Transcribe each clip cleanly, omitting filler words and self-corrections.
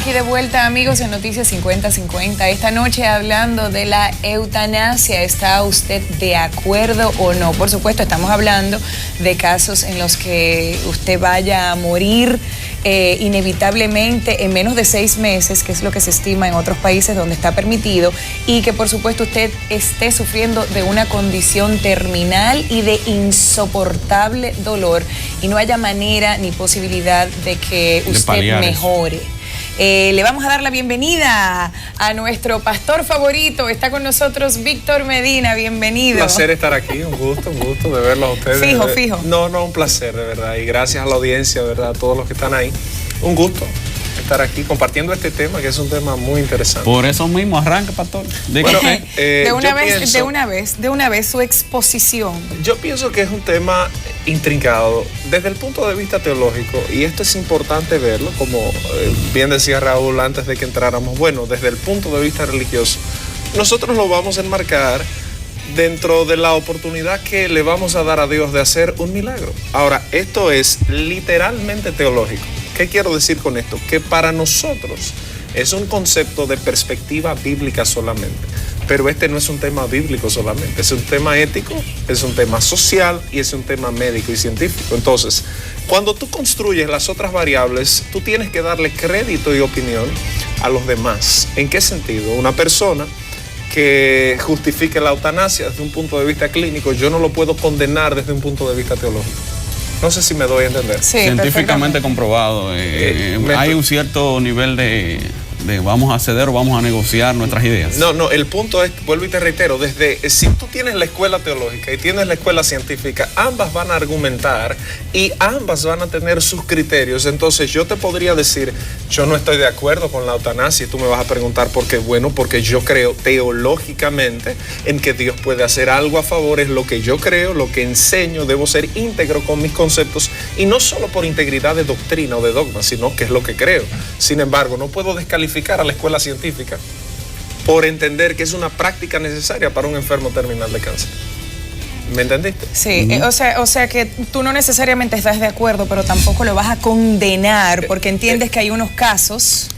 aquí de vuelta, amigos, en Noticias 50-50. Esta noche hablando de la eutanasia. ¿Está usted de acuerdo o no? Por supuesto, estamos hablando de casos en los que usted vaya a morir inevitablemente en menos de 6 meses, que es lo que se estima en otros países donde está permitido, y que por supuesto usted esté sufriendo de una condición terminal y de insoportable dolor y no haya manera ni posibilidad de que usted mejore. Le vamos a dar la bienvenida a nuestro pastor favorito. Está con nosotros Víctor Medina. Bienvenido. Un placer estar aquí, un gusto de verlos a ustedes. Fijo. No, un placer, de verdad. Y gracias a la audiencia, de verdad, a todos los que están ahí. Un gusto estar aquí compartiendo este tema, que es un tema muy interesante. Por eso mismo arranca, pastor. Bueno, de una vez su exposición. Yo pienso que es un tema intrincado desde el punto de vista teológico, y esto es importante verlo, como bien decía Raúl antes de que entráramos. Bueno, desde el punto de vista religioso, nosotros lo vamos a enmarcar dentro de la oportunidad que le vamos a dar a Dios de hacer un milagro. Ahora, esto es literalmente teológico. ¿Qué quiero decir con esto? Que para nosotros es un concepto de perspectiva bíblica solamente, pero este no es un tema bíblico solamente, es un tema ético, es un tema social y es un tema médico y científico. Entonces, cuando tú construyes las otras variables, tú tienes que darle crédito y opinión a los demás. ¿En qué sentido? Una persona que justifique la eutanasia desde un punto de vista clínico, yo no lo puedo condenar desde un punto de vista teológico. No sé si me doy a entender. Sí, científicamente comprobado. Hay un cierto nivel de vamos a ceder o vamos a negociar nuestras ideas. No, el punto es, vuelvo y te reitero, si tú tienes la escuela teológica y tienes la escuela científica, ambas van a argumentar y ambas van a tener sus criterios. Entonces yo te podría decir, yo no estoy de acuerdo con la eutanasia, y tú me vas a preguntar por qué. Bueno, porque yo creo teológicamente en que Dios puede hacer algo a favor, es lo que yo creo, lo que enseño, debo ser íntegro con mis conceptos, y no solo por integridad de doctrina o de dogma, sino que es lo que creo. Sin embargo, no puedo descalificar a la escuela científica por entender que es una práctica necesaria para un enfermo terminal de cáncer. ¿Me entendiste? Sí, o sea que tú no necesariamente estás de acuerdo, pero tampoco lo vas a condenar, porque entiendes que hay unos casos.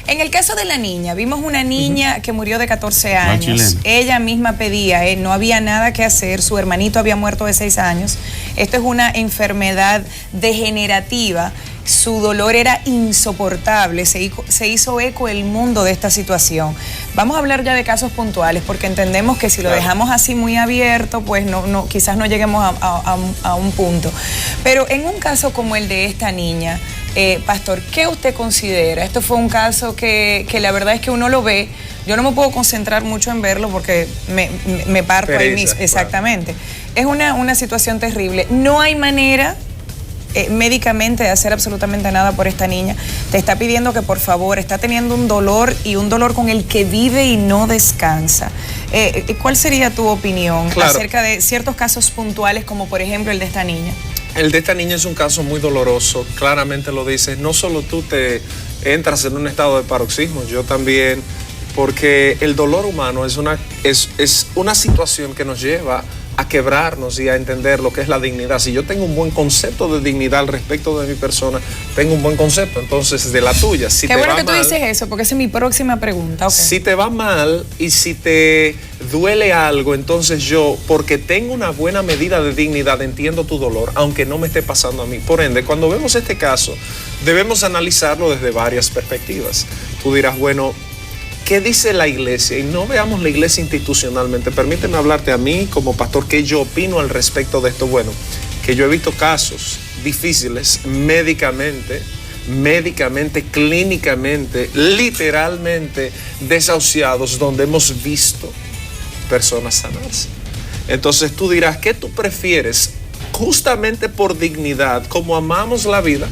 En el caso de la niña, vimos una niña que murió de 14 años. Ella misma pedía, no había nada que hacer, su hermanito había muerto de 6 años. Esto es una enfermedad degenerativa. Su dolor era insoportable, se hizo eco el mundo de esta situación. Vamos a hablar ya de casos puntuales, porque entendemos que si lo dejamos así muy abierto, pues quizás no lleguemos a un punto. Pero en un caso como el de esta niña, pastor, ¿qué usted considera? Esto fue un caso que la verdad es que uno lo ve, yo no me puedo concentrar mucho en verlo porque me parto ahí mismo. Exactamente. Claro. Es una situación terrible. No hay manera médicamente de hacer absolutamente nada por esta niña. Te está pidiendo que por favor, está teniendo un dolor, y un dolor con el que vive y no descansa. ¿Cuál sería tu opinión acerca de ciertos casos puntuales, como por ejemplo el de esta niña? El de esta niña es un caso muy doloroso, claramente lo dices. No solo tú te entras en un estado de paroxismo, yo también, porque el dolor humano es una situación que nos lleva a quebrarnos y a entender lo que es la dignidad. Si yo tengo un buen concepto de dignidad al respecto de mi persona, tengo un buen concepto entonces de la tuya. Qué bueno que tú dices eso, porque esa es mi próxima pregunta. Okay. Si te va mal y si te duele algo, entonces yo, porque tengo una buena medida de dignidad, entiendo tu dolor, aunque no me esté pasando a mí. Por ende, cuando vemos este caso, debemos analizarlo desde varias perspectivas. Tú dirás, bueno, ¿qué dice la iglesia? Y no veamos la iglesia institucionalmente. Permíteme hablarte a mí como pastor, que yo opino al respecto de esto. Bueno, que yo he visto casos difíciles médicamente, clínicamente, literalmente desahuciados, donde hemos visto personas sanarse. Entonces tú dirás, ¿qué tú prefieres? Justamente por dignidad, como amamos la vida,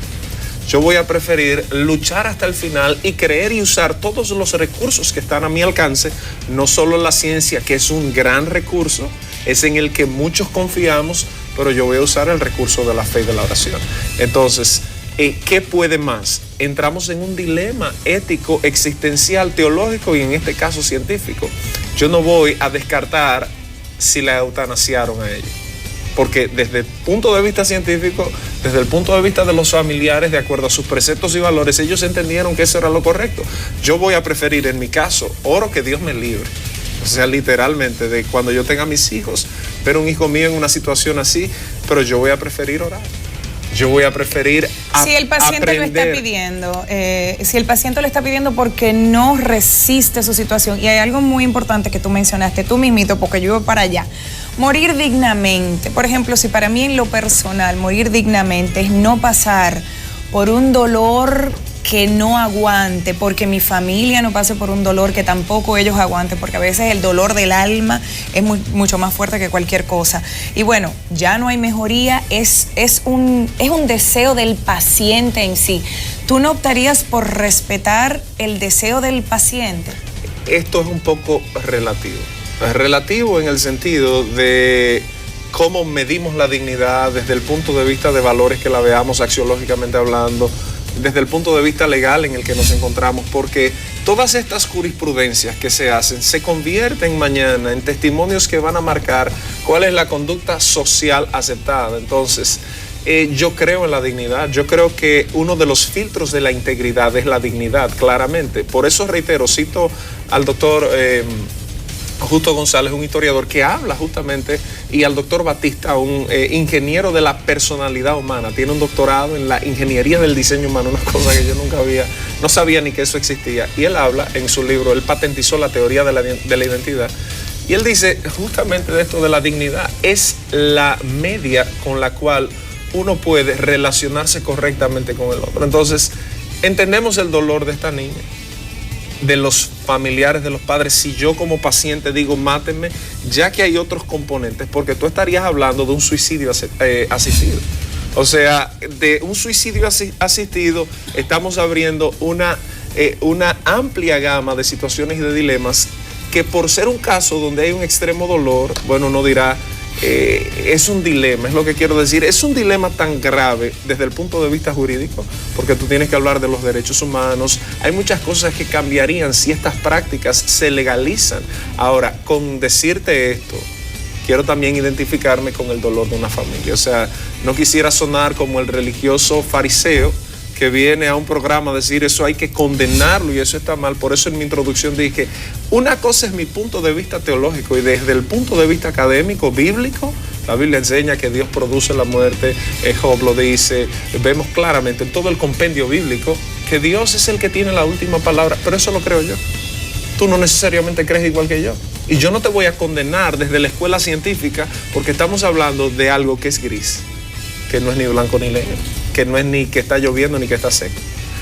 yo voy a preferir luchar hasta el final y creer y usar todos los recursos que están a mi alcance, no solo la ciencia, que es un gran recurso, es en el que muchos confiamos, pero yo voy a usar el recurso de la fe y de la oración. Entonces, ¿qué puede más? Entramos en un dilema ético, existencial, teológico y en este caso científico. Yo no voy a descartar si la eutanasiaron a ella, porque desde el punto de vista científico Desde el punto de vista de los familiares, de acuerdo a sus preceptos y valores, ellos entendieron que eso era lo correcto. Yo voy a preferir, en mi caso, oro que Dios me libre. O sea, literalmente, de cuando yo tenga mis hijos, ver un hijo mío en una situación así, pero yo voy a preferir orar. Yo voy a preferir si el paciente lo está pidiendo, si el paciente lo está pidiendo porque no resiste su situación. Y hay algo muy importante que tú mencionaste, tú mismito, porque yo voy para allá. Morir dignamente. Por ejemplo, si para mí en lo personal morir dignamente es no pasar por un dolor que no aguante, porque mi familia no pase por un dolor que tampoco ellos aguanten, porque a veces el dolor del alma es mucho más fuerte que cualquier cosa. Y bueno, ya no hay mejoría, es un deseo del paciente en sí. ¿Tú no optarías por respetar el deseo del paciente? Esto es un poco relativo. Es relativo en el sentido de cómo medimos la dignidad desde el punto de vista de valores que la veamos axiológicamente hablando, desde el punto de vista legal en el que nos encontramos, porque todas estas jurisprudencias que se hacen se convierten mañana en testimonios que van a marcar cuál es la conducta social aceptada. Entonces, yo creo en la dignidad, yo creo que uno de los filtros de la integridad es la dignidad, claramente. Por eso reitero, cito al doctor Justo González, un historiador que habla justamente, y al doctor Batista, un ingeniero de la personalidad humana, tiene un doctorado en la ingeniería del diseño humano, una cosa que yo no sabía ni que eso existía, y él habla en su libro, él patentizó la teoría de la identidad, y él dice justamente de esto de la dignidad, es la media con la cual uno puede relacionarse correctamente con el otro. Entonces, entendemos el dolor de esta niña, de los familiares, de los padres. Si yo como paciente digo mátenme, ya que hay otros componentes, porque tú estarías hablando de un suicidio asistido. O sea, de un suicidio asistido estamos abriendo una amplia gama de situaciones y de dilemas que, por ser un caso donde hay un extremo dolor, bueno, uno dirá, es un dilema, es lo que quiero decir, es un dilema tan grave desde el punto de vista jurídico, porque tú tienes que hablar de los derechos humanos, hay muchas cosas que cambiarían si estas prácticas se legalizan. Ahora, con decirte esto, quiero también identificarme con el dolor de una familia, o sea, no quisiera sonar como el religioso fariseo que viene a un programa a decir eso hay que condenarlo y eso está mal. Por eso en mi introducción dije, una cosa es mi punto de vista teológico, y desde el punto de vista académico, bíblico, la Biblia enseña que Dios produce la muerte, Job lo dice, vemos claramente en todo el compendio bíblico que Dios es el que tiene la última palabra, pero eso lo creo yo. Tú no necesariamente crees igual que yo. Y yo no te voy a condenar desde la escuela científica, porque estamos hablando de algo que es gris, que no es ni blanco ni negro, que no es ni que está lloviendo ni que está seco.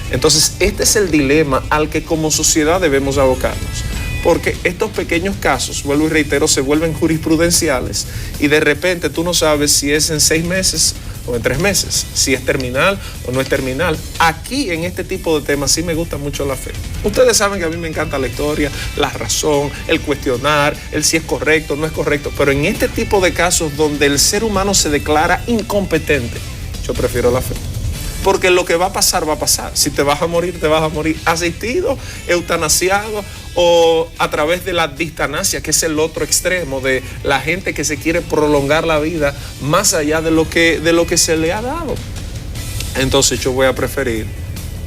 Entonces, este es el dilema al que como sociedad debemos abocarnos, porque estos pequeños casos, vuelvo y reitero, se vuelven jurisprudenciales y de repente tú no sabes si es en 6 meses o en 3 meses, si es terminal o no es terminal. Aquí en este tipo de temas sí me gusta mucho la fe. Ustedes saben que a mí me encanta la historia, la razón, el cuestionar, el si es correcto o no es correcto, pero en este tipo de casos donde el ser humano se declara incompetente, yo prefiero la fe. Porque lo que va a pasar, va a pasar. Si te vas a morir, te vas a morir asistido, eutanasiado o a través de la distanasia, que es el otro extremo de la gente que se quiere prolongar la vida más allá de lo que se le ha dado. Entonces yo voy a preferir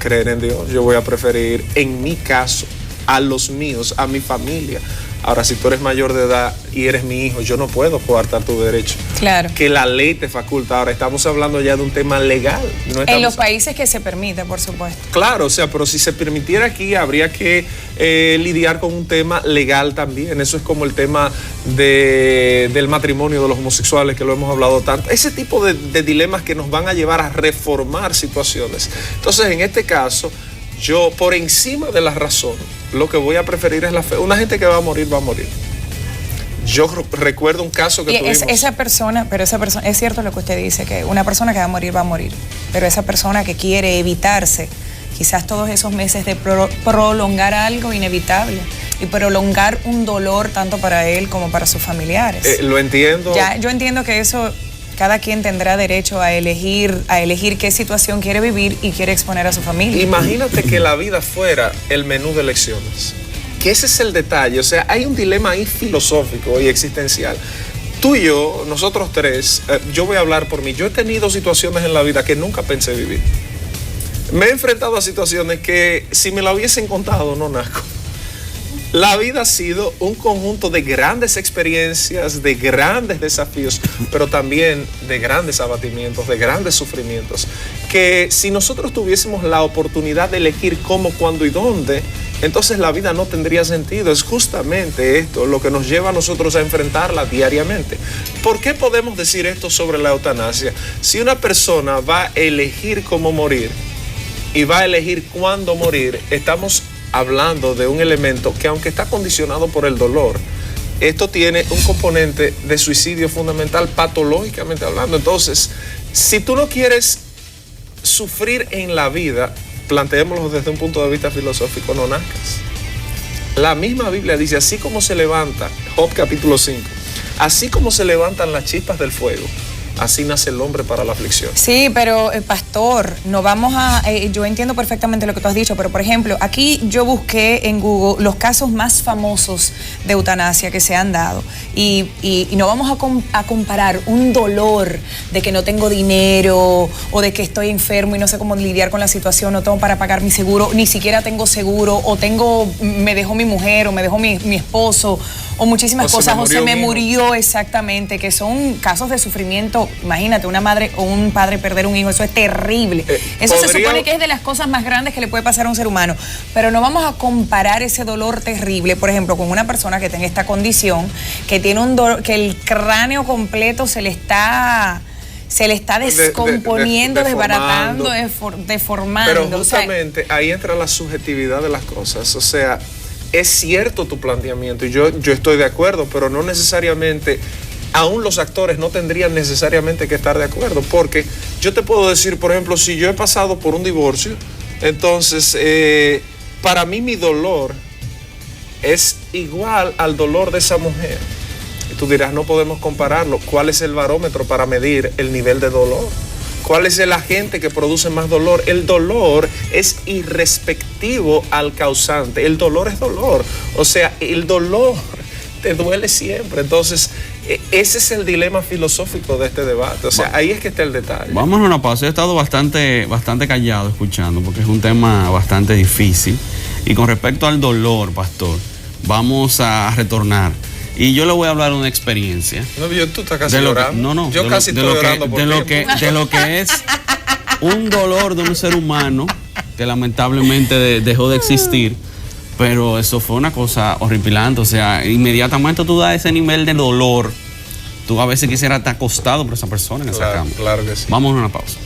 creer en Dios, yo voy a preferir, en mi caso, a los míos, a mi familia. Ahora, si tú eres mayor de edad y eres mi hijo, yo no puedo coartar tu derecho. Claro. Que la ley te faculta. Ahora, estamos hablando ya de un tema legal. En los países que se permite, por supuesto. Claro, o sea, pero si se permitiera aquí, habría que lidiar con un tema legal también. Eso es como el tema del matrimonio de los homosexuales, que lo hemos hablado tanto. Ese tipo de dilemas que nos van a llevar a reformar situaciones. Entonces, en este caso, yo, por encima de la razón, lo que voy a preferir es la fe. Una gente que va a morir, va a morir. Yo recuerdo un caso que tuvimos. Esa persona, es cierto lo que usted dice, que una persona que va a morir. Pero esa persona que quiere evitarse quizás todos esos meses de prolongar algo inevitable y prolongar un dolor tanto para él como para sus familiares. Lo entiendo. Ya, yo entiendo que eso, cada quien tendrá derecho a elegir qué situación quiere vivir y quiere exponer a su familia. Imagínate que la vida fuera el menú de elecciones. Que ese es el detalle. O sea, hay un dilema ahí filosófico y existencial. tú y yo, nosotros tres, yo voy a hablar por mí. Yo he tenido situaciones en la vida que nunca pensé vivir. Me he enfrentado a situaciones que si me la hubiesen contado no nazco. La vida ha sido un conjunto de grandes experiencias, de grandes desafíos, pero también de grandes abatimientos, de grandes sufrimientos, que si nosotros tuviésemos la oportunidad de elegir cómo, cuándo y dónde, entonces la vida no tendría sentido. Es justamente esto lo que nos lleva a nosotros a enfrentarla diariamente. ¿Por qué podemos decir esto sobre la eutanasia? Si una persona va a elegir cómo morir y va a elegir cuándo morir, estamos hablando de un elemento que, aunque está condicionado por el dolor, esto tiene un componente de suicidio fundamental, patológicamente hablando. Entonces, si tú no quieres sufrir en la vida, planteémoslo desde un punto de vista filosófico, no nazcas. La misma Biblia dice, así como se levanta, Job capítulo 5, así como se levantan las chispas del fuego, así nace el hombre para la aflicción. Sí, pero pastor, no vamos a... yo entiendo perfectamente lo que tú has dicho, pero por ejemplo, aquí yo busqué en Google los casos más famosos de eutanasia que se han dado y no vamos a comparar un dolor de que no tengo dinero o de que estoy enfermo y no sé cómo lidiar con la situación, no tengo para pagar mi seguro, ni siquiera tengo seguro, o me dejó mi mujer o me dejó mi esposo, o muchísimas cosas, o se me murió, exactamente, que son casos de sufrimiento. Imagínate, una madre o un padre perder un hijo, eso es terrible. Eso se supone que es de las cosas más grandes que le puede pasar a un ser humano. Pero no vamos a comparar ese dolor terrible, por ejemplo, con una persona que tenga esta condición, que tiene un dolor, que el cráneo completo se le está descomponiendo, desbaratando, deformando. Pero justamente ahí entra la subjetividad de las cosas. O sea, es cierto tu planteamiento y yo estoy de acuerdo, pero no necesariamente... Aún los actores no tendrían necesariamente que estar de acuerdo, porque yo te puedo decir, por ejemplo, si yo he pasado por un divorcio, entonces para mí mi dolor es igual al dolor de esa mujer. Y tú dirás, no podemos compararlo. ¿Cuál es el barómetro para medir el nivel de dolor? ¿Cuál es el agente que produce más dolor? El dolor es irrespectivo al causante. El dolor es dolor. O sea, el dolor te duele siempre. Entonces, ese es el dilema filosófico de este debate. O sea, ahí es que está el detalle. Vamos a una pausa. He estado bastante callado escuchando porque es un tema bastante difícil. Y con respecto al dolor, pastor, vamos a retornar. Y yo le voy a hablar de una experiencia. No, tú estás casi llorando. Yo casi estoy llorando de lo que es un dolor de un ser humano que lamentablemente dejó de existir. Pero eso fue una cosa horripilante. O sea, inmediatamente tú das ese nivel de dolor. Tú a veces quisieras estar acostado por esa persona en esa cama. Claro que sí. Vamos a una pausa.